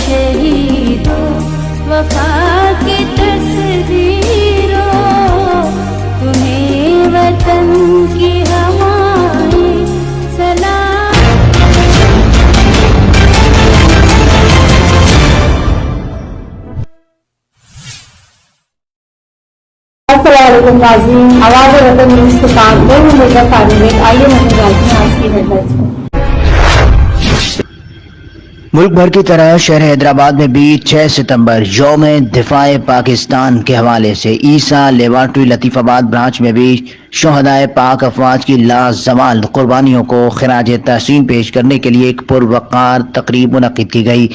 शहीदों वफा की तस्वीरों, तुम्हें वतन की हवाएं सलाम। अस्सलामुअलैकुम नाज़रीन, आवाज़ वतन न्यूज़ के साथ मैं हूं मिर्जा फारूक। आइए नजर डालते हैं आज की हेडलाइंस में। मुल्क भर की तरह शहर हैदराबाद में भी 6 सितंबर यौम दिफाए पाकिस्तान के हवाले से ईसा लेबॉर्ट्री लतीफाबाद ब्रांच में भी शोहदाए पाक अफवाज की लाजवाल कुर्बानियों को खिराज तहसीन पेश करने के लिए एक पुरवकार तकरीब मुनक्किद की गई।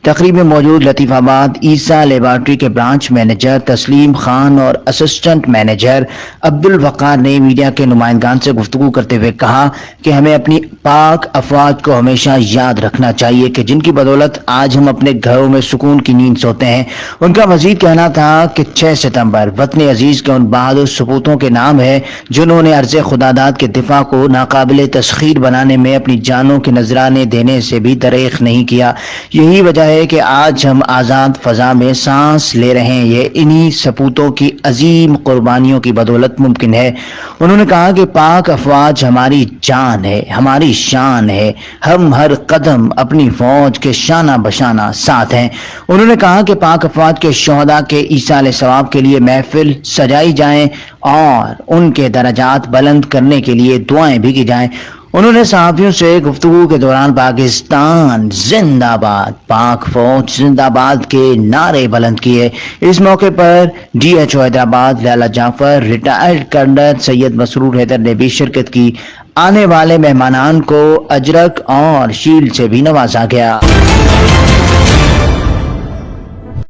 तकरीब में मौजूद लतीफाबाद ईसा लेबॉर्ट्री के ब्रांच मैनेजर तस्लीम खान और असिस्टेंट मैनेजर अब्दुल वकार ने मीडिया के नुमाइंदान से गुफ्तगू करते हुए कहा कि हमें अपनी पाक अफवाज को हमेशा याद रखना चाहिए कि जिनकी बदौलत आज हम अपने घरों में सुकून की नींद सोते हैं। उनका मजीद कहना था कि 6 सितंबर वतन अजीज के उन बहादुर सपूतों के नाम है जिन्होंने अर्ज़ खुदादाद के दिफा को नाकाबिल तस्खीर बनाने में अपनी जानों के नजराने देने से भी दरेख नहीं किया। यही वजह है कि आज हम आज़ाद फजा में सांस ले रहे हैं। ये इन्हीं सपूतों की अजीम कुर्बानियों की बदौलत मुमकिन है। उन्होंने कहा कि पाक अफवाज हमारी जान है, हमारी शान है। हम हर कदम अपनी फौज के शाना बशाना साथ हैं। उन्होंने कहा कि पाक अफवाज के शोहदा के ईसाल सवाब के लिए महफिल सजाई जाए और उनके दर्जात बुलंद करने के लिए दुआएं भी की जाएं। उन्होंने सहाफियों से गुफ्तगू के दौरान पाकिस्तान जिंदाबाद, पाक फौज जिंदाबाद के नारे बुलंद किए। इस मौके पर DHO हैदराबाद लाला जाफर, रिटायर्ड कर्नल सैयद मसरूर हैदर ने भी शिरकत की। आने वाले मेहमानान को अजरक और शील्ड से भी नवाजा गया।